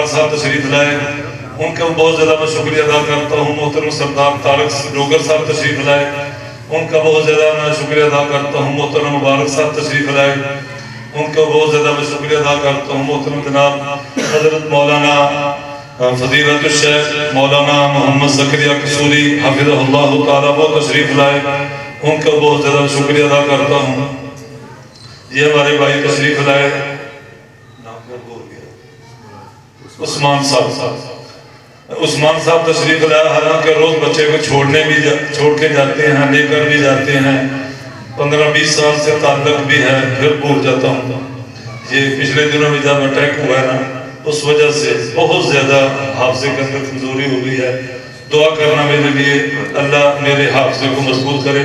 افطار صاحب تشریف لائے، ان کا بہت زیادہ میں شکریہ ادا کرتا ہوں۔ محترم سردار طارق ڈوگر صاحب تشریف لائے، ان کا بہت زیادہ میں شکریہ ادا کرتا ہوں۔ محترم مبارک صاحب تشریف لائے، ان کا بہت زیادہ میں شکریہ ادا کرتا ہوں۔ محترم جناب حضرت مولانا فضیلت الشیخ مولانا محمد زکریا قصوری حفظہ اللہ تعالیٰ وہ تشریف لائے، ان کا بہت زیادہ شکریہ ادا کرتا ہوں۔ یہ ہمارے بھائی تشریف لائے، عثمان صاحب تشریف لائے، حالانکہ روز بچے کو چھوڑ کے جاتے ہیں، لے کر بھی جاتے ہیں، 15-20 سال سے تعلق بھی ہے، پھر بھول جاتا ہوں۔ یہ پچھلے دنوں میں جب اٹیک ہوا ہے نا، اس وجہ سے بہت زیادہ حافظے کے اندر کمزوری ہو گئی ہے۔ دعا کرنا میرے لیے، اللہ میرے حافظے کو مضبوط کرے۔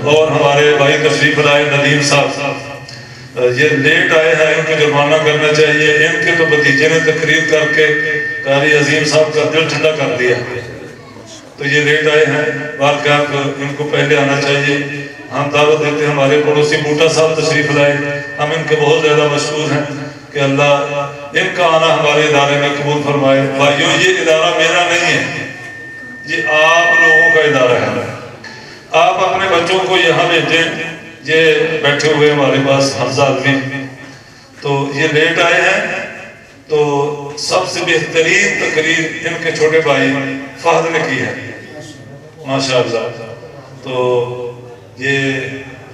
اور ہمارے بھائی تشریف لائے ندیم صاحب، یہ لیٹ آئے ہیں، ان کو جرمانہ کرنا چاہیے۔ ان کے تو بھتیجے نے تقریر کر کے قاری عظیم صاحب کا دل ٹھنڈا کر دیا، تو یہ لیٹ آئے ہیں، واقعات ان کو پہلے آنا چاہیے۔ ہم دعوت دیتے ہیں، ہمارے پڑوسی بوٹا صاحب تشریف لائے، ہم ان کے بہت زیادہ مشکور ہیں کہ اللہ ان کا آنا ہمارے ادارے میں قبول فرمائے۔ بھائیو، یہ ادارہ میرا نہیں ہے، یہ آپ لوگوں کا ادارہ ہے۔ آپ اپنے بچوں کو یہاں بھیجیں۔ یہ بیٹھے ہوئے ہمارے پاس حمزہ علوی، تو یہ لیٹ آئے ہیں، تو سب سے بہترین تقریر ان کے چھوٹے بھائی فہد نے کی ہے، ماشاءاللہ۔ تو یہ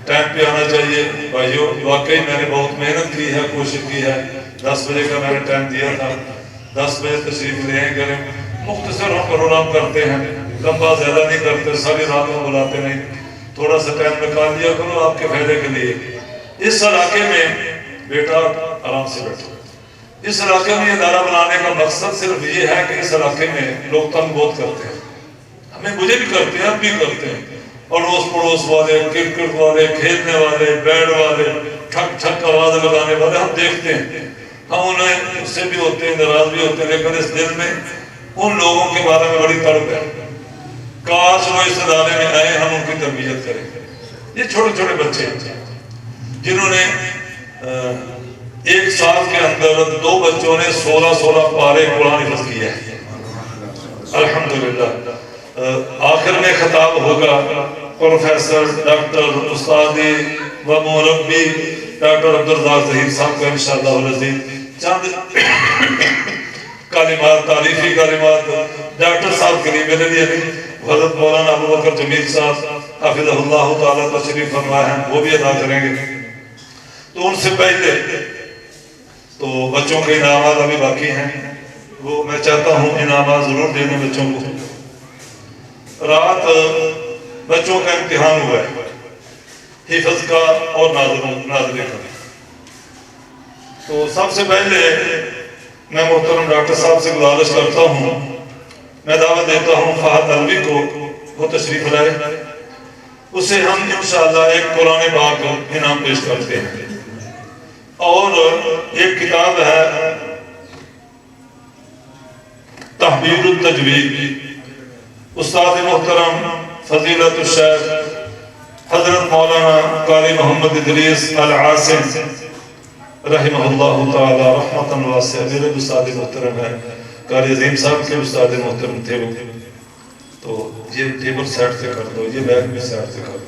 ٹائم پہ آنا چاہیے بھائیو، واقعی میں نے بہت محنت کی ہے، کوشش کی ہے۔ 10 بجے کا میں نے ٹائم دیا تھا، 10 بجے تشریف لے آئیں کریں۔ مختصر ہم پروگرام کرتے ہیں، لمبا زیادہ نہیں کرتے، ساری رات میں بلاتے نہیں، تھوڑا سا ٹائم نکال لیا کرو آپ کے فائدے کے لیے۔ اس علاقے میں بیٹا آرام سے بیٹھو، اس علاقے میں ادارہ بنانے کا مقصد صرف یہ ہے کہ اس علاقے میں لوگ تنگ بہت کرتے ہیں، مجھے بھی کرتے ہیں، اب بھی کرتے ہیں، اڑوس پڑوس والے، کرکٹ والے، کھیلنے والے، بیٹ والے، ٹھک ٹھک آواز لگانے والے، ہم دیکھتے ہیں، ہم انہیں اس سے بھی ہوتے ہیں، ناراض بھی ہوتے ہیں، لیکن اس دل میں ان لوگوں کے بارے میں بڑی تڑپ ہے، کاش وہ اس ادارے میں آئے، ہم ان کی تربیت کریں۔ یہ چھوٹے چھوٹے بچے جنہوں نے 1 سال کے اندر 2 بچوں نے 16 پارے قرآن حفظ کیا ہے، الحمدللہ۔ آخر میں خطاب ہوگا پروفیسر ڈاکٹر استادی و مربی ڈاکٹر عبدالرزاق ظہیر صاحب کا انشاءاللہ العزیز چند کلمات، تعریفی کلمات ڈاکٹر صاحب کے لیے میرے لیے نہیں، حضرت مولانا ابو بکر جمیل صاحب حفظہ اللہ تعالیٰ تشریف فرما ہیں، وہ بھی ادا کریں گے۔ تو ان سے پہلے تو بچوں کے انعامات ابھی باقی ہیں، وہ میں چاہتا ہوں انعامات ضرور دینے بچوں کو۔ رات بچوں کا امتحان ہوا ہے، حفظ کا اور ناظرے کا۔ تو سب سے پہلے میں محترم ڈاکٹر صاحب سے گزارش کرتا ہوں، میں دعوت دیتا ہوں فہد علوی کو، وہ تشریف لائے، اسے ہم انشاءاللہ ایک قرآن پاک انعام پیش کرتے ہیں۔ اور ایک کتاب ہے تحبیر التجوید، استاد محترم فضیلت الشیخ حضرت مولانا قاری محمد ادریس العاصم رحمہ اللہ تعالی رحمۃ واسعہ، میرے استاد محترم ہیں، قاری عظیم صاحب کے استاد محترم تھے وہ۔ تو یہ ٹیبل سیٹ سے کر دو، یہ بیگ بھی سیٹ سے کر دو۔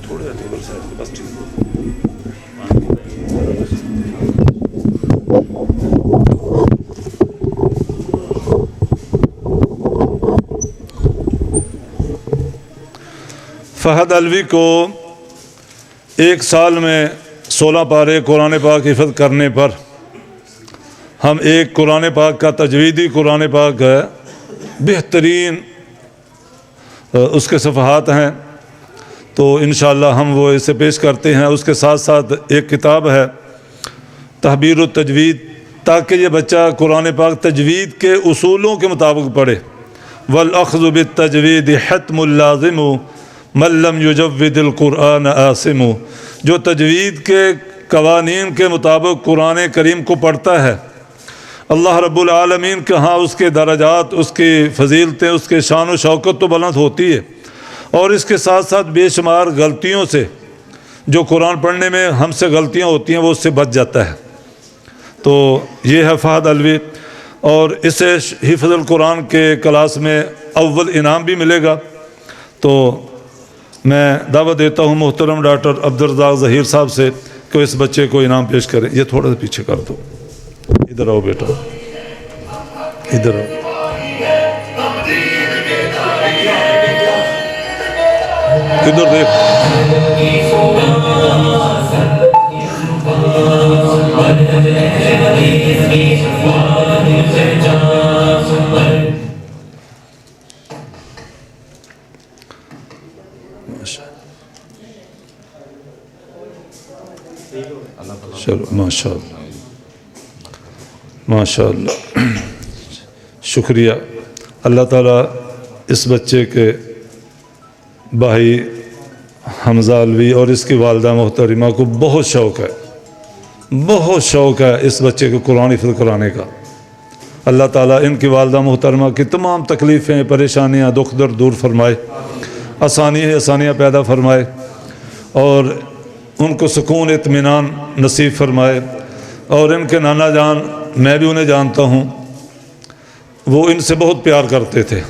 تھوڑا ٹیبل سیٹ بس ٹھیک ہو۔ فہد علوی کو 1 سال میں 16 پارے قرآن پاک حفظ کرنے پر ہم ایک قرآن پاک کا تجویدی قرآن پاک ہے، بہترین اس کے صفحات ہیں، تو انشاءاللہ ہم وہ اسے پیش کرتے ہیں۔ اس کے ساتھ ساتھ ایک کتاب ہے تحبیر التجوید، تاکہ یہ بچہ قرآن پاک تجوید کے اصولوں کے مطابق پڑھے۔ وَالْأَخْذُ بِالتَّجْوِيدِ حَتْمُ اللَّازِمُ مَن لَّمْ يُجَوِّدِ الْقُرْآنَ آسِمُ، جو تجوید کے قوانین کے مطابق قرآن کریم کو پڑھتا ہے اللہ رب العالمین کے ہاں اس کے درجات، اس کی فضیلتیں، اس کے شان و شوکت تو بلند ہوتی ہے، اور اس کے ساتھ ساتھ بے شمار غلطیوں سے، جو قرآن پڑھنے میں ہم سے غلطیاں ہوتی ہیں وہ اس سے بچ جاتا ہے۔ تو یہ ہے فہد علوی، اور اسے حفظ القرآن کے کلاس میں اول انعام بھی ملے گا۔ تو میں دعوت دیتا ہوں محترم ڈاکٹر عبدالرزاق ظہیر صاحب سے کہ اس بچے کو انعام پیش کریں۔ یہ تھوڑا سا پیچھے کر دو، ادھر آؤ بیٹا، ادھر آؤ، ادھر دیکھ۔ چلو ماشاء اللہ، ماشاء اللہ، شکریہ۔ اللہ تعالیٰ اس بچے کے بھائی حمزہ علوی اور اس کی والدہ محترمہ کو بہت شوق ہے، بہت شوق ہے اس بچے کو قرآن حفظ کرانے کا۔ اللہ تعالیٰ ان کی والدہ محترمہ کی تمام تکلیفیں، پریشانیاں، دکھ درد دور فرمائے، آسانیاں پیدا فرمائے، اور ان کو سکون اطمینان نصیب فرمائے۔ اور ان کے نانا جان، میں بھی انہیں جانتا ہوں، وہ ان سے بہت پیار کرتے تھے۔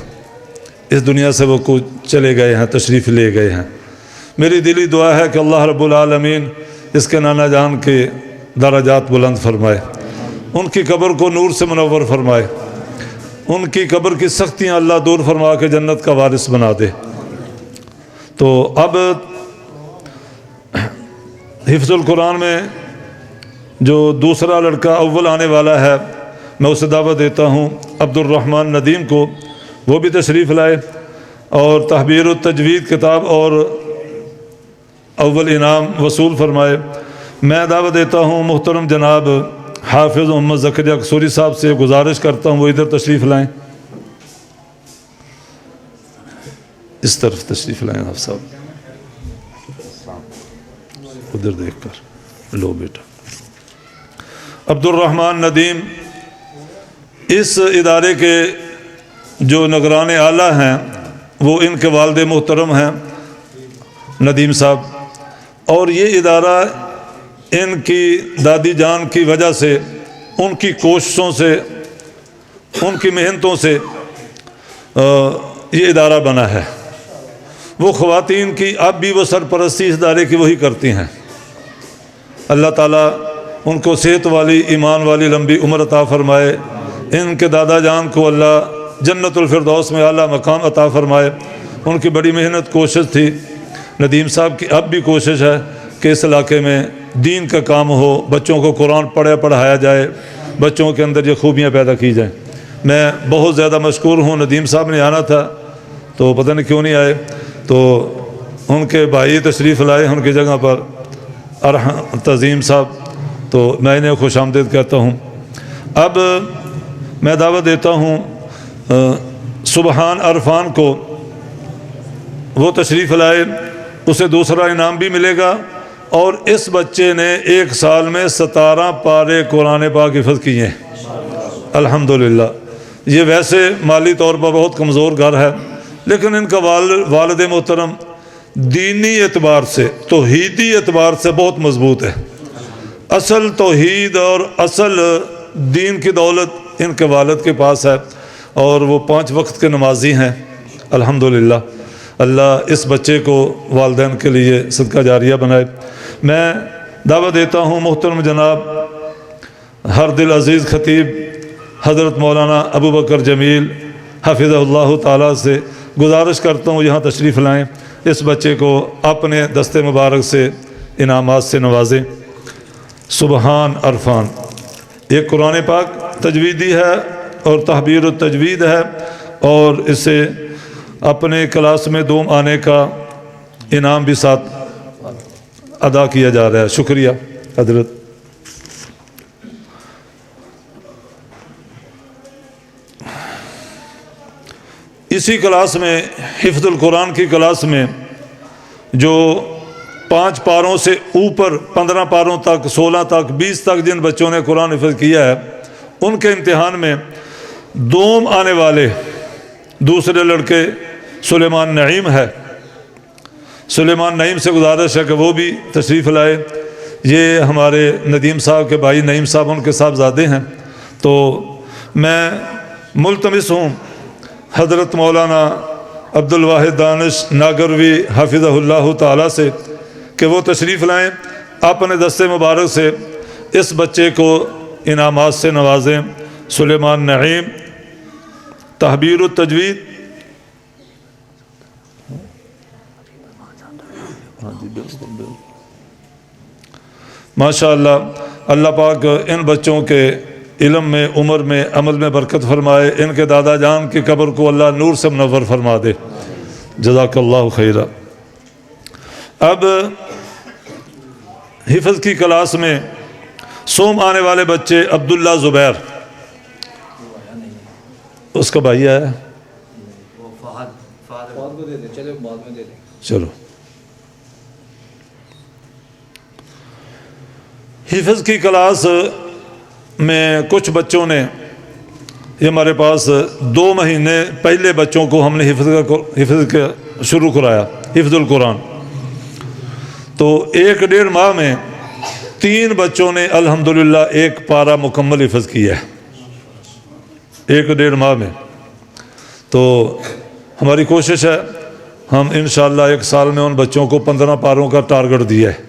اس دنیا سے وہ کچھ چلے گئے ہیں، تشریف لے گئے ہیں۔ میری دلی دعا ہے کہ اللہ رب العالمین اس کے نانا جان کے درجات بلند فرمائے، ان کی قبر کو نور سے منور فرمائے، ان کی قبر کی سختیاں اللہ دور فرما کے جنت کا وارث بنا دے۔ تو اب حفظ القرآن میں جو دوسرا لڑکا اول آنے والا ہے، میں اسے دعوت دیتا ہوں عبد الرحمن ندیم کو، وہ بھی تشریف لائے اور تحبیر التجوید کتاب اور اول انعام وصول فرمائے۔ میں دعوت دیتا ہوں محترم جناب حافظ محمد زکریا قصوری صاحب سے، گزارش کرتا ہوں وہ ادھر تشریف لائیں، اس طرف تشریف لائیں آپ صاحب، ادھر دیکھ کر لو بیٹا۔ عبد الرحمن ندیم اس ادارے کے جو نگران اعلیٰ ہیں، وہ ان کے والد محترم ہیں ندیم صاحب، اور یہ ادارہ ان کی دادی جان کی وجہ سے، ان کی کوششوں سے، ان کی محنتوں سے یہ ادارہ بنا ہے۔ وہ خواتین کی اب بھی وہ سرپرستی اس ادارے کی وہی کرتی ہیں۔ اللہ تعالیٰ ان کو صحت والی، ایمان والی لمبی عمر عطا فرمائے۔ ان کے دادا جان کو اللہ جنت الفردوس میں اعلیٰ مقام عطا فرمائے۔ ان کی بڑی محنت، کوشش تھی۔ ندیم صاحب کی اب بھی کوشش ہے کہ اس علاقے میں دین کا کام ہو، بچوں کو قرآن پڑھایا جائے، بچوں کے اندر یہ خوبیاں پیدا کی جائیں۔ میں بہت زیادہ مشکور ہوں، ندیم صاحب نے آنا تھا تو پتہ نہیں کیوں نہیں آئے، تو ان کے بھائی تشریف لائے ان کی جگہ پر، تظیم صاحب، تو میں انہیں خوش آمدید کہتا ہوں۔ اب میں دعوت دیتا ہوں سبحان عرفان کو، وہ تشریف لائے، اسے دوسرا انعام بھی ملے گا، اور اس بچے نے 1 سال میں 17 پارے قرآن پاک حفظ کیے ہیں الحمدللہ۔ یہ ویسے مالی طور پر بہت کمزور گھر ہے، لیکن ان کا والد محترم دینی اعتبار سے، توحیدی اعتبار سے بہت مضبوط ہے۔ اصل توحید اور اصل دین کی دولت ان کے والد کے پاس ہے، اور وہ 5 وقت کے نمازی ہیں الحمدللہ۔ اللہ اس بچے کو والدین کے لیے صدقہ جاریہ بنائے۔ میں دعوت دیتا ہوں محترم جناب ہر دل عزیز خطیب حضرت مولانا ابو بکر جمیل حفظہ اللہ تعالیٰ سے، گزارش کرتا ہوں یہاں تشریف لائیں، اس بچے کو اپنے دست مبارک سے انعامات سے نوازیں۔ سبحان عرفان ایک قرآن پاک تجویدی ہے اور تحبیر التجوید ہے، اور اسے اپنے کلاس میں دوم آنے کا انعام بھی ساتھ ادا کیا جا رہا ہے۔ شکریہ حضرت۔ اسی کلاس میں، حفظ القرآن کی کلاس میں، جو 5 پاروں سے اوپر 15 پاروں تک، 16 تک، 20 تک جن بچوں نے قرآن حفظ کیا ہے، ان کے امتحان میں دوم آنے والے دوسرے لڑکے سلیمان نعیم ہے. سلیمان نعیم سے گزارش ہے کہ وہ بھی تشریف لائے. یہ ہمارے ندیم صاحب کے بھائی نعیم صاحب ان کے صاحبزادے ہیں. تو میں ملتمس ہوں حضرت مولانا عبد الواحد دانش ناگروی حافظہ اللہ تعالیٰ سے کہ وہ تشریف لائیں, اپنے دستے مبارک سے اس بچے کو انعامات سے نوازیں. سلیمان نعیم تحبیر التجوید. ماشاء اللہ, اللہ پاک ان بچوں کے علم میں, عمر میں, عمل میں برکت فرمائے. ان کے دادا جان کی قبر کو اللہ نور سے منور فرما دے. جزاک اللہ خیرہ. اب حفظ کی کلاس میں سوم آنے والے بچے عبداللہ زبیر, اس کا بھائی آیا, چلو. حفظ کی کلاس میں کچھ بچوں نے, یہ ہمارے پاس 2 مہینے پہلے بچوں کو ہم نے حفظ کا شروع کرایا, حفظ القرآن. تو 1.5 ماہ میں 3 بچوں نے الحمدللہ 1 پارہ مکمل حفظ کیا ہے 1.5 ماہ میں. تو ہماری کوشش ہے, ہم انشاءاللہ 1 سال میں ان بچوں کو 15 پاروں کا ٹارگٹ دیا ہے.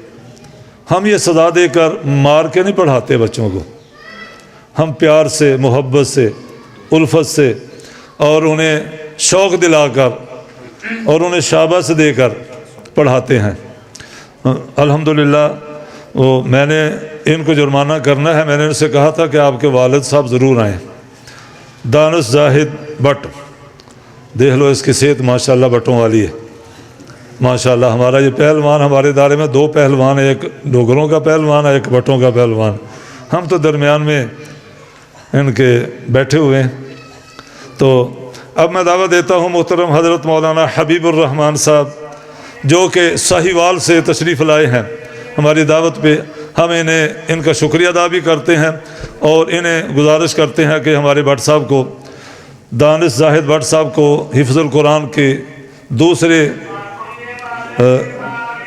ہم یہ سزا دے کر مار کے نہیں پڑھاتے بچوں کو, ہم پیار سے, محبت سے, الفت سے اور انہیں شوق دلا کر اور انہیں شاباش دے کر پڑھاتے ہیں. الحمدللہ وہ میں نے ان کو جرمانہ کرنا ہے. میں نے ان سے کہا تھا کہ آپ کے والد صاحب ضرور آئیں. دانش زاہد بٹ, دیکھ لو اس کی صحت ماشاءاللہ بٹوں والی ہے ماشاءاللہ. ہمارا یہ پہلوان, ہمارے ادارے میں 2 پہلوان ہیں, ایک ڈوگروں کا پہلوان ہے, ایک بٹوں کا پہلوان. ہم تو درمیان میں ان کے بیٹھے ہوئے ہیں. تو اب میں دعوت دیتا ہوں محترم حضرت مولانا حبیب الرحمن صاحب, جو کہ ساہیوال سے تشریف لائے ہیں ہماری دعوت پہ. ہم انہیں ان کا شکریہ ادا بھی کرتے ہیں اور انہیں گزارش کرتے ہیں کہ ہمارے بٹ صاحب کو, دانش زاہد بٹ صاحب کو حفظ القرآن کے دوسرے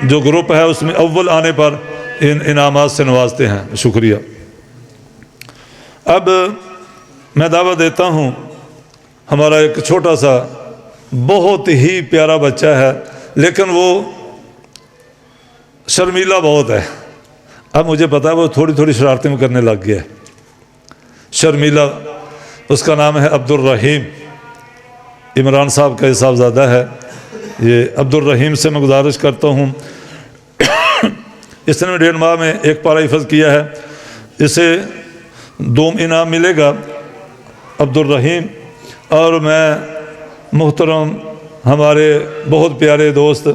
جو گروپ ہے اس میں اول آنے پر ان انعامات سے نوازتے ہیں. شکریہ. اب میں دعوت دیتا ہوں ہمارا ایک چھوٹا سا بہت ہی پیارا بچہ ہے, لیکن وہ شرمیلا بہت ہے. اب مجھے پتا ہے وہ تھوڑی شرارتیں میں کرنے لگ گیا ہے. شرمیلا, اس کا نام ہے عبد الرحیم. عمران صاحب کا صاحبزادہ ہے. یہ عبد الرحیم سے میں گزارش کرتا ہوں, اس نے 1.5 ماہ میں 1 پارہ حفظ کیا ہے. اسے 2 انعام ملے گا عبد الرحیم. اور میں محترم ہمارے بہت پیارے دوست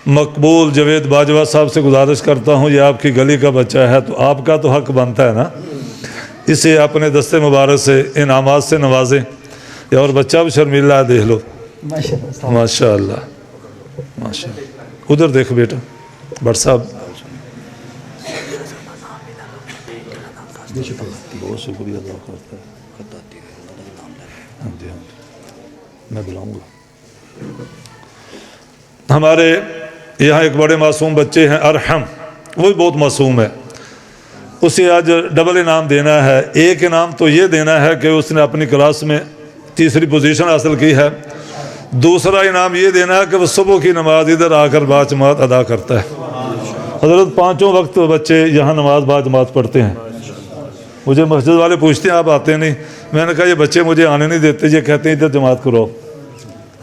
مقبول جوید باجوہ صاحب سے گزارش کرتا ہوں, یہ آپ کی گلی کا بچہ ہے تو آپ کا تو حق بنتا ہے نا, اسے اپنے دستے مبارک سے انعامات سے نوازیں. اور بچہ بھی شرمیلا ہے, دیکھ لو ماشاء اللہ ماشاء اللہ. ادھر دیکھ بیٹا بٹ صاحب, بہت شکریہ ادا کرتا ہے. میں بلاؤں گا. ہمارے یہاں ایک بڑے معصوم بچے ہیں ارحم, وہ بھی بہت معصوم ہے. اسے آج ڈبل انعام دینا ہے. ایک انعام تو یہ دینا ہے کہ اس نے اپنی کلاس میں 3ری پوزیشن حاصل کی ہے. دوسرا انعام یہ دینا ہے کہ وہ صبح کی نماز ادھر آ کر باجماعت ادا کرتا ہے. حضرت 5 وقت بچے یہاں نماز باجماعت پڑھتے ہیں. مجھے مسجد والے پوچھتے ہیں آپ آتے نہیں. میں نے کہا یہ بچے مجھے آنے نہیں دیتے, یہ کہتے ہیں ادھر جماعت کرو.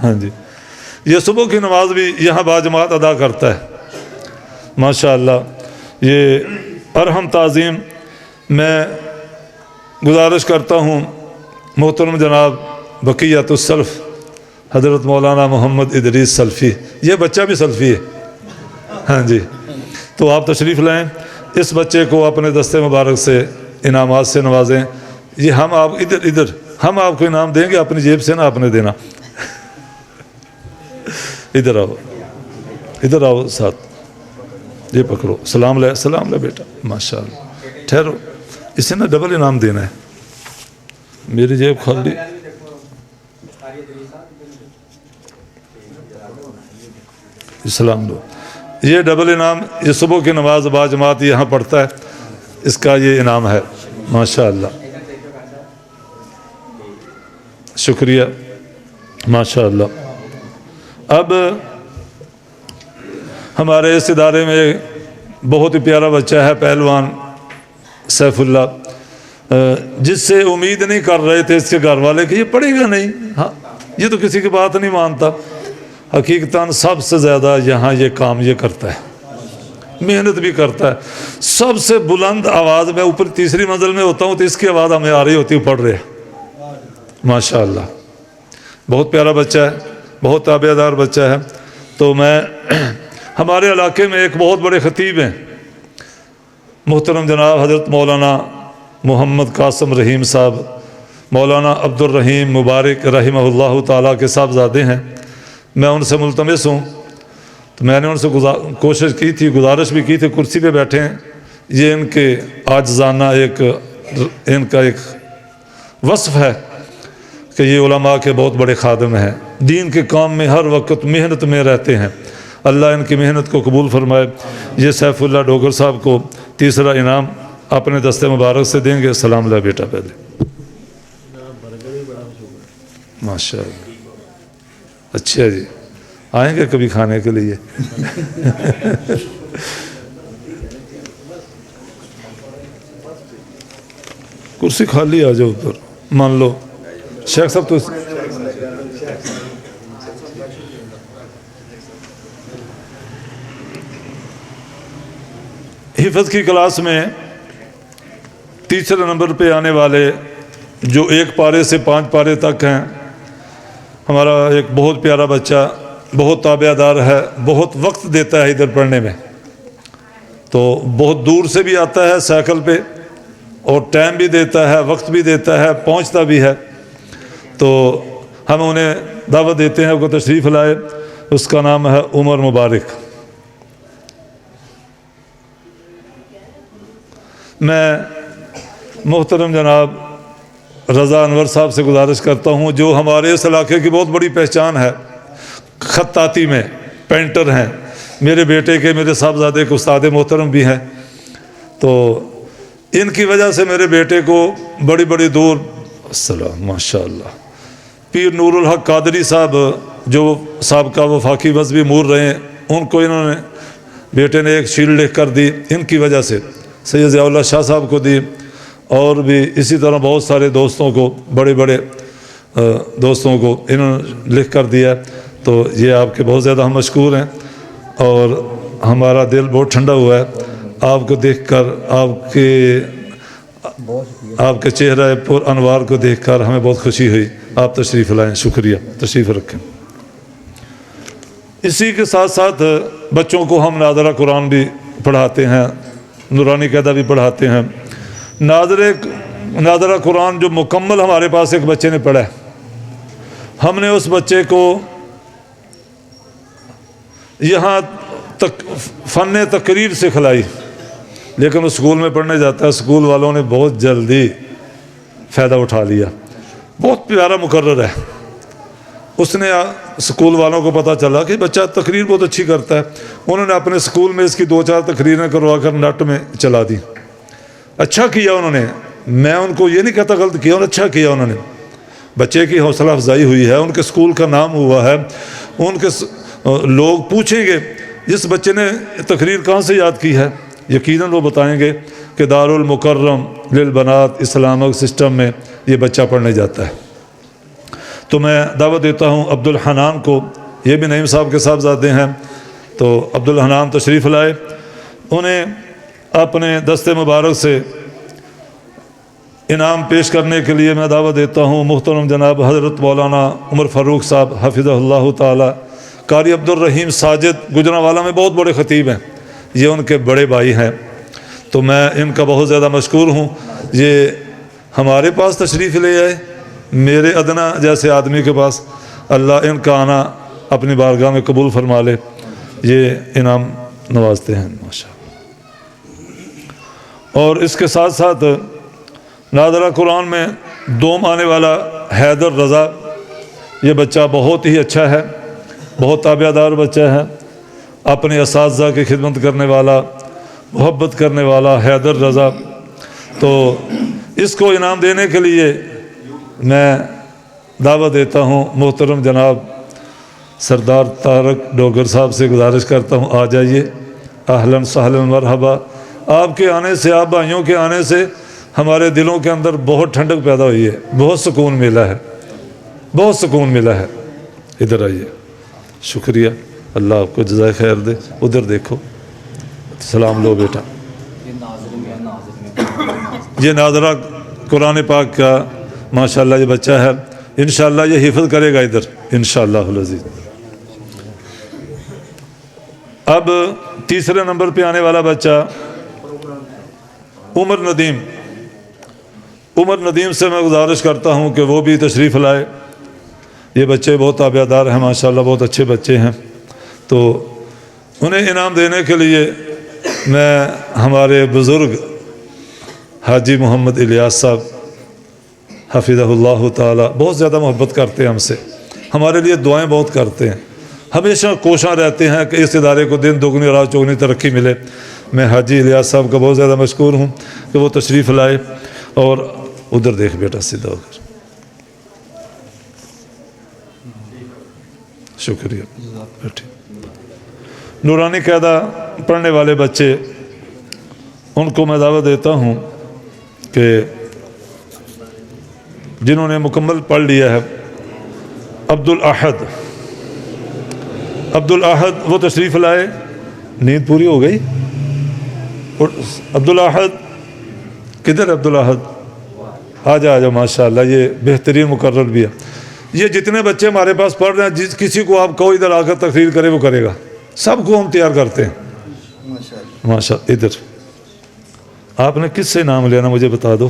ہاں جی, یہ صبح کی نماز بھی یہاں باجماعت ادا کرتا ہے ماشاءاللہ. یہ ارحم تعظیم میں گزارش کرتا ہوں محترم جناب بقیت السلف حضرت مولانا محمد ادریس سلفی. یہ بچہ بھی سلفی ہے. ہاں جی, تو آپ تشریف لائیں. اس بچے کو اپنے دستے مبارک سے انعامات سے نوازیں. یہ ہم آپ ادھر ہم آپ کو انعام دیں گے, اپنی جیب سے نہ آپ نے دینا. ادھر آؤ, ادھر آؤ ساتھ, یہ پکڑو. سلام لے بیٹا ماشاء اللہ. ٹھہرو, اسے نا ڈبل انعام دینا ہے. میری جیب خالی. السلام دو. یہ ڈبل انعام، یہ صبح کی نماز باجماعت یہاں پڑھتا ہے، اس کا یہ انعام ہے. ماشاء اللہ، شکریہ، ماشاء اللہ. اب ہمارے اس ادارے میں بہت ہی پیارا بچہ ہے، پہلوان سیف اللہ، جس سے امید نہیں کر رہے تھے اس کے گھر والے کہ یہ پڑھے گا نہیں. ہاں، یہ تو کسی کی بات نہیں مانتا. حقیقتاً سب سے زیادہ یہاں یہ کام یہ کرتا ہے، محنت بھی کرتا ہے. سب سے بلند آواز میں اوپر تیسری منزل میں ہوتا ہوں تو اس کی آواز ہمیں آ رہی ہوتی ہے، پڑھ رہے ہیں. ماشاء اللہ، بہت پیارا بچہ ہے، بہت تابع دار بچہ ہے. تو میں ہمارے علاقے میں ایک بہت بڑے خطیب ہیں، محترم جناب حضرت مولانا محمد قاسم رحیم صاحب، مولانا عبد الرحیم مبارک رحمہ اللہ تعالیٰ کے صاحبزادے ہیں. میں ان سے ملتمس ہوں، تو میں نے ان سے کوشش کی تھی، گزارش بھی کی تھی، کرسی پہ بیٹھے ہیں. یہ ان کے عاجزانہ ان کا ایک وصف ہے کہ یہ علماء کے بہت بڑے خادم ہیں، دین کے کام میں ہر وقت محنت میں رہتے ہیں. اللہ ان کی محنت کو قبول فرمائے. یہ سیف اللہ ڈوگر صاحب کو تیسرا انعام اپنے دستے مبارک سے دیں گے. سلام اللہ بیٹا. پہلے ماشاء اللہ، اچھا جی، آئیں گے کبھی کھانے کے لیے. کرسی خالی آ جاؤ اوپر، مان لو شیخ صاحب. تو حفظ کی کلاس میں تیسرے نمبر پہ آنے والے جو 1 پارے سے 5 پارے تک ہیں، ہمارا ایک بہت پیارا بچہ، بہت تابع دار ہے، بہت وقت دیتا ہے ادھر پڑھنے میں. تو بہت دور سے بھی آتا ہے سائیکل پہ، اور ٹائم بھی دیتا ہے، وقت بھی دیتا ہے، پہنچتا بھی ہے. تو ہم انہیں دعوت دیتے ہیں کہ تشریف لائے. اس کا نام ہے عمر مبارک. میں محترم جناب رضا انور صاحب سے گزارش کرتا ہوں، جو ہمارے اس علاقے کی بہت بڑی پہچان ہے، خطاطی میں پینٹر ہیں. میرے بیٹے کے، میرے صاحبزادے کے استاد محترم بھی ہیں. تو ان کی وجہ سے میرے بیٹے کو بڑی بڑی دور. السلام، ماشاء اللہ. پیر نور الحق قادری صاحب جو سابقہ وفاقی وزبی مور رہے ہیں، ان کو انہوں نے، بیٹے نے ایک شیلڈ لکھ کر دی. ان کی وجہ سے سید ضیاء اللہ شاہ صاحب کو دی، اور بھی اسی طرح بہت سارے دوستوں کو، بڑے بڑے دوستوں کو انہوں نے لکھ کر دیا. تو یہ آپ کے بہت زیادہ ہم مشکور ہیں، اور ہمارا دل بہت ٹھنڈا ہوا ہے آپ کو دیکھ کر. آپ کے چہرہ پر انوار کو دیکھ کر ہمیں بہت خوشی ہوئی. آپ تشریف لائیں، شکریہ، تشریف رکھیں. اسی کے ساتھ ساتھ بچوں کو ہم ناظرہ قرآن بھی پڑھاتے ہیں، نورانی قاعدہ بھی پڑھاتے ہیں. ناظرہ قرآن جو مکمل ہمارے پاس ایک بچے نے پڑھا ہے، ہم نے اس بچے کو یہاں تک فن تقریر سکھلائی، لیکن وہ اسکول میں پڑھنے جاتا ہے. اسکول والوں نے بہت جلدی فائدہ اٹھا لیا. بہت پیارا مقرر ہے. اس نے اسکول والوں کو پتہ چلا کہ بچہ تقریر بہت اچھی کرتا ہے. انہوں نے اپنے اسکول میں اس کی 2-4 تقریریں کروا کر نیٹ میں چلا دی. اچھا کیا انہوں نے، میں ان کو یہ نہیں کہتا غلط کیا، اچھا کیا انہوں نے. بچے کی حوصلہ افزائی ہوئی ہے، ان کے اسکول کا نام ہوا ہے. ان کے لوگ پوچھیں گے اس بچے نے تقریر کہاں سے یاد کی ہے، یقیناً وہ بتائیں گے کہ دارالمکرم للبنات اسلامک سسٹم میں یہ بچہ پڑھنے جاتا ہے. تو میں دعوت دیتا ہوں عبد الحنان کو، یہ بھی نعیم صاحب کے صاحبزادے ہیں. تو عبد الحنان تشریف لائے. انہیں اپنے دستے مبارک سے انعام پیش کرنے کے لیے میں دعوت دیتا ہوں محترم جناب حضرت مولانا عمر فاروق صاحب حفظہ اللہ تعالی. قاری عبد الرحیم ساجد گجرانوالہ میں بہت بڑے خطیب ہیں، یہ ان کے بڑے بھائی ہیں. تو میں ان کا بہت زیادہ مشکور ہوں. یہ ہمارے پاس تشریف لے آئے، میرے ادنا جیسے آدمی کے پاس. اللہ ان کا آنا اپنی بارگاہ میں قبول فرما لے. یہ انعام نوازتے ہیں ماشاءاللہ. اور اس کے ساتھ ساتھ ناظرہ قرآن میں دوم آنے والا حیدر رضا، یہ بچہ بہت ہی اچھا ہے، بہت تابع دار بچہ ہے، اپنے اساتذہ کی خدمت کرنے والا، محبت کرنے والا حیدر رضا۔ تو اس کو انعام دینے کے لیے میں دعوت دیتا ہوں محترم جناب سردار طارق ڈوگر صاحب سے گزارش کرتا ہوں آ جائیے۔ اہلاً سہلاً مرحبا۔ آپ کے آنے سے، آپ بھائیوں کے آنے سے ہمارے دلوں کے اندر بہت ٹھنڈک پیدا ہوئی ہے، بہت سکون ملا ہے، بہت سکون ملا ہے۔ ادھر آئیے، شکریہ، اللہ آپ کو جزائے خیر دے۔ ادھر دیکھو، سلام لو بیٹا۔ یہ ناظرہ قرآن پاک کا ماشاءاللہ یہ بچہ ہے، انشاءاللہ یہ حفظ کرے گا ادھر انشاءاللہ العزیز۔ اب تیسرے نمبر پہ آنے والا بچہ عمر ندیم۔ عمر ندیم سے میں گزارش کرتا ہوں کہ وہ بھی تشریف لائے۔ یہ بچے بہت تابع دار ہیں ماشاءاللہ، بہت اچھے بچے ہیں۔ تو انہیں انعام دینے کے لیے میں ہمارے بزرگ حاجی محمد الیاس صاحب حفظہ اللہ تعالی بہت زیادہ محبت کرتے ہیں ہم سے، ہمارے لیے دعائیں بہت کرتے ہیں، ہمیشہ کوشاں رہتے ہیں کہ اس ادارے کو دن دگنی رات چوگنی ترقی ملے۔ میں حاجی الیاس صاحب کا بہت زیادہ مشکور ہوں کہ وہ تشریف لائے۔ اور ادھر دیکھ بیٹا، سیدھا ہو کر، شکریہ بیٹھے۔ نورانی قاعدہ پڑھنے والے بچے، ان کو میں دعوت دیتا ہوں کہ جنہوں نے مکمل پڑھ لیا ہے۔ عبدالاحد، عبدالاحد وہ تشریف لائے۔ نیند پوری ہو گئی؟ عبدالاحد کدھر ہے؟ عبدالاحد آ جاؤ ماشاءاللہ، یہ بہترین مقرر بھی ہے۔ یہ جتنے بچے ہمارے پاس پڑھ رہے ہیں، جس کسی کو آپ کہو ادھر آ کر تقریر کرے وہ کرے گا، سب کو ہم تیار کرتے ہیں ماشاءاللہ۔ ادھر آپ نے کس سے انعام لینا مجھے بتا دو،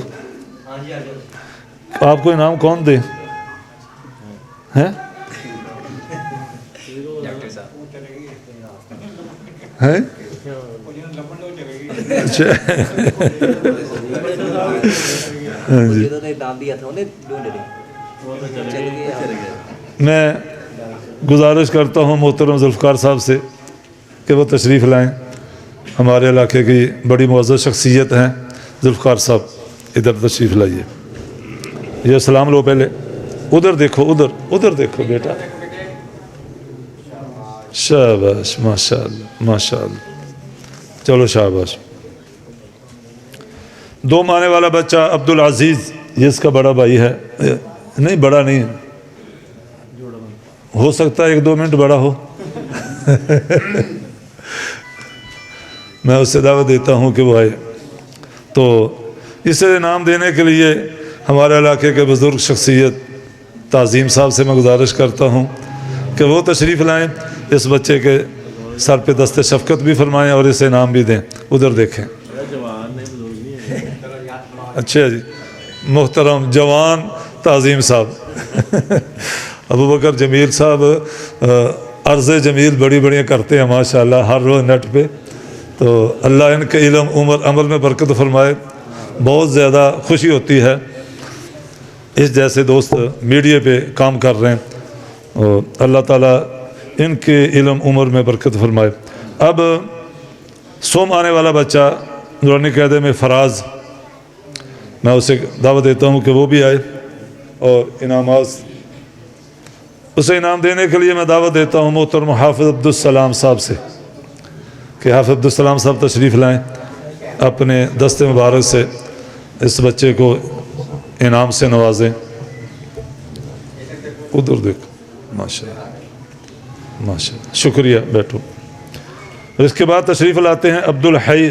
آپ کو انعام کون دے ہیں؟ اچھا جی، میں گزارش کرتا ہوں محترم ذوالفقار صاحب سے کہ وہ تشریف لائیں۔ ہمارے علاقے کی بڑی معزز شخصیت ہیں ذوالفقار صاحب، ادھر تشریف لائیے۔ یہ سلام لو پہلے، ادھر دیکھو، ادھر دیکھو بیٹا، شاباش ماشاءاللہ ماشاءاللہ، چلو شاباش۔ دوم آنے والا بچہ عبدالعزیز، یہ اس کا بڑا بھائی ہے، نہیں بڑا نہیں، ہو سکتا ہے 1-2 منٹ بڑا ہو۔ میں اس سے دعوت دیتا ہوں کہ وہ آئے۔ تو اسے انعام دینے کے لیے ہمارے علاقے کے بزرگ شخصیت تعظیم صاحب سے میں گزارش کرتا ہوں کہ وہ تشریف لائیں، اس بچے کے سر پہ دست شفقت بھی فرمائیں اور اسے انعام بھی دیں۔ ادھر دیکھیں، اچھا جی، محترم جوان تعظیم صاحب ابو بکر جمیل صاحب عرض جمیل بڑی بڑی کرتے ہیں ماشاءاللہ ہر روز نیٹ پہ۔ تو اللہ ان کے علم عمر عمل میں برکت فرمائے۔ بہت زیادہ خوشی ہوتی ہے اس جیسے دوست میڈیا پہ کام کر رہے ہیں، اور اللہ تعالیٰ ان کے علم عمر میں برکت فرمائے۔ اب سوم آنے والا بچہ نورانی قاعدے میں فراز، میں اسے دعوت دیتا ہوں کہ وہ بھی آئے اور انعامات، اسے انعام دینے کے لیے میں دعوت دیتا ہوں محترم حافظ عبدالسلام صاحب سے کہ حافظ عبدالسلام صاحب تشریف لائیں، اپنے دست مبارک سے اس بچے کو انعام سے نوازیں۔ ادھر دیکھو، ماشاءاللہ ماشاءاللہ، شکریہ، بیٹھو۔ اس کے بعد تشریف لاتے ہیں عبدالحی،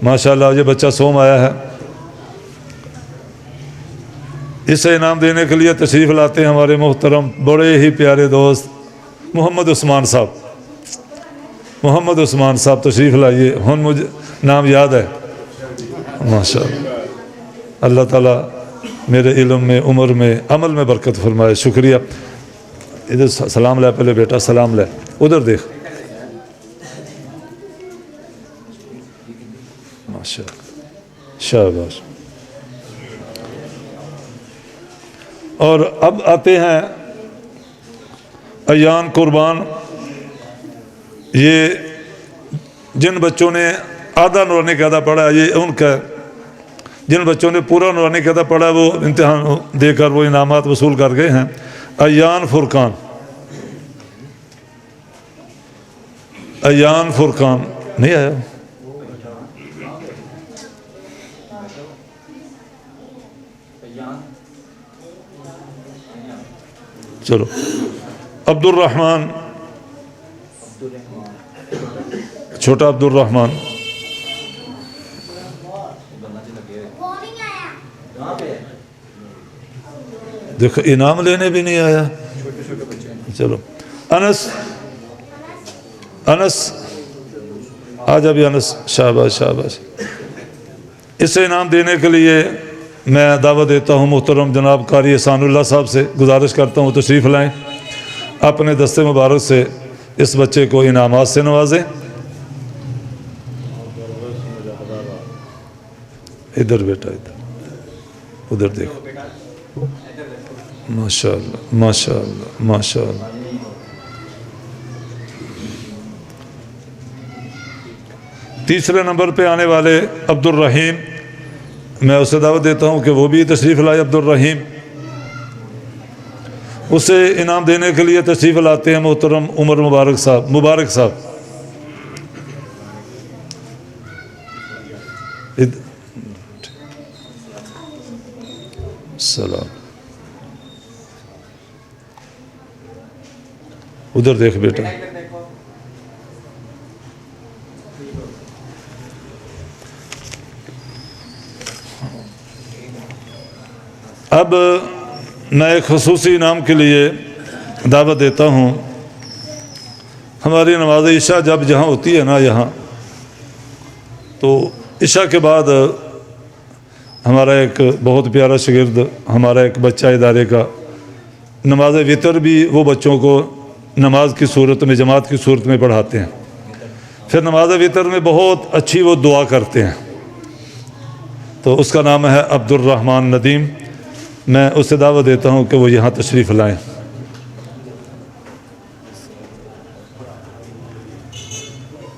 ماشاءاللہ یہ بچہ سوم آیا ہے، اسے انعام دینے کے لیے تشریف لاتے ہیں ہمارے محترم بڑے ہی پیارے دوست محمد عثمان صاحب۔ محمد عثمان صاحب تشریف لائیے، ہن مجھے نام یاد ہے ماشاءاللہ۔ اللہ تعالیٰ میرے علم میں عمر میں عمل میں برکت فرمائے، شکریہ۔ ادھر سلام لے پہلے بیٹا، سلام لے، ادھر دیکھ، ماشاءاللہ، شاباش۔ اور اب آتے ہیں ایان قربان. یہ جن بچوں نے آدھا نورانی قاعدہ پڑھا یہ ان کا، جن بچوں نے پورا نورانی قاعدہ پڑھا وہ امتحان دے کر وہ انعامات وصول کر گئے ہیں. ایان فرقان، ایان فرقان نہیں آیا. چلو عبد الرحمن، چھوٹا عبد الرحمن. دیکھو انعام لینے بھی نہیں آیا. چلو انس، انس آجا بھی انس. شاباش شاباش. اسے انعام دینے کے لیے میں دعوت دیتا ہوں محترم جناب قاری احسان اللہ صاحب سے. گزارش کرتا ہوں تشریف لائیں، اپنے دستے مبارک سے اس بچے کو انعامات سے نوازیں. ادھر بیٹا، ادھر ادھر دیکھو. ماشاء اللہ ماشاء اللہ ماشاء اللہ. تیسرے نمبر پہ آنے والے عبد الرحیم، میں اسے دعوت دیتا ہوں کہ وہ بھی تشریف لائے. عبد الرحیم، اسے انعام دینے کے لیے تشریف لاتے ہیں محترم عمر مبارک صاحب. مبارک صاحب سلام. ادھر دیکھ بیٹا. اب میں ایک خصوصی انعام کے لیے دعوت دیتا ہوں. ہماری نماز عشاء جب جہاں ہوتی ہے نا یہاں، تو عشاء کے بعد ہمارا ایک بہت پیارا شاگرد، ہمارا ایک بچہ ادارے کا، نماز وتر بھی وہ بچوں کو نماز کی صورت میں، جماعت کی صورت میں پڑھاتے ہیں. پھر نماز وتر میں بہت اچھی وہ دعا کرتے ہیں. تو اس کا نام ہے عبد الرحمن ندیم. میں اسے دعوت دیتا ہوں کہ وہ یہاں تشریف لائیں.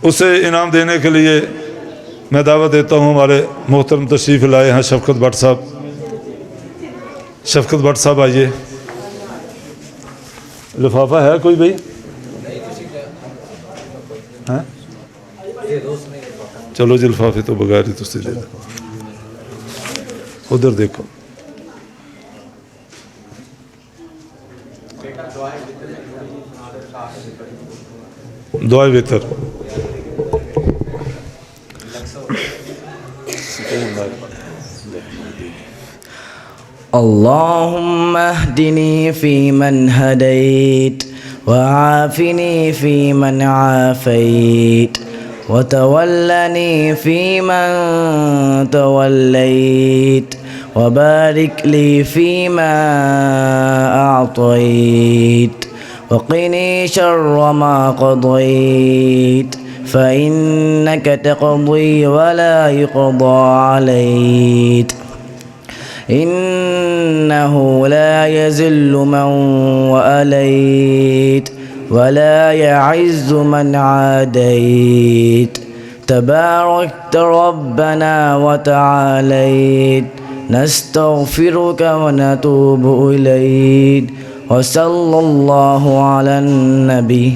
اسے انعام دینے کے لیے میں دعوت دیتا ہوں ہمارے محترم تشریف لائے ہیں شفقت بٹ صاحب. شفقت بٹ صاحب آئیے. لفافہ ہے کوئی بھائی؟ چلو جی لفافے تو بغیر ہی تو سے دے دو. ادھر دیکھو. دعائے وتر. اللهم اهدني فيمن هديت، وعافني فيمن عافيت، وتولني فيمن توليت، وبارك لي فيما أعطيت، وقني شر ما قضيت، فإنك تقضي ولا يقضى عليك، إنه لا يذل من وأليت، ولا يعز من عاديت، تباركت ربنا وتعاليت، نستغفرك ونتوب إليك، وصلى الله على النبي.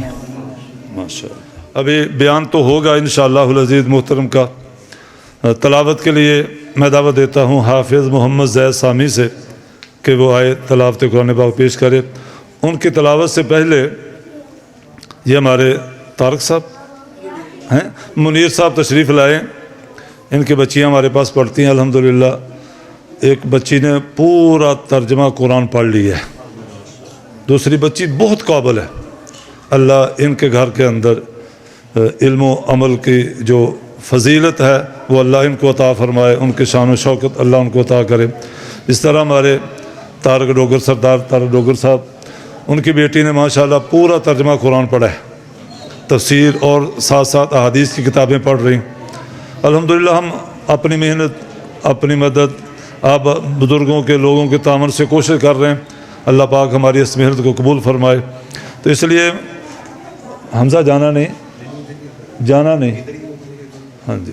ماشاءاللہ. ابھی بیان تو ہوگا انشاءاللہ العزیز محترم کا. تلاوت کے لیے میں دعوت دیتا ہوں حافظ محمد زید سامی سے کہ وہ آئے تلاوت قرآن پاک پیش کرے. ان کی تلاوت سے پہلے یہ ہمارے طارق صاحب ہیں، منیر صاحب تشریف لائے. ان کی بچیاں ہمارے پاس پڑھتی ہیں الحمدللہ. ایک بچی نے پورا ترجمہ قرآن پڑھ لیا ہے، دوسری بچی بہت قابل ہے. اللہ ان کے گھر کے اندر علم و عمل کی جو فضیلت ہے وہ اللہ ان کو عطا فرمائے، ان کے شان و شوکت اللہ ان کو عطا کرے. اس طرح ہمارے طارق ڈوگر، سردار طارق ڈوگر صاحب، ان کی بیٹی نے ماشاءاللہ پورا ترجمہ قرآن پڑھا ہے، تفسیر اور ساتھ ساتھ احادیث کی کتابیں پڑھ رہی. الحمدللہ ہم اپنی محنت، اپنی مدد، آپ بزرگوں کے، لوگوں کے تعاون سے کوشش کر رہے ہیں اللہ پاک ہماری اس محنت کو قبول فرمائے۔ تو اس لیے حمزہ جانا نہیں، ہاں جی۔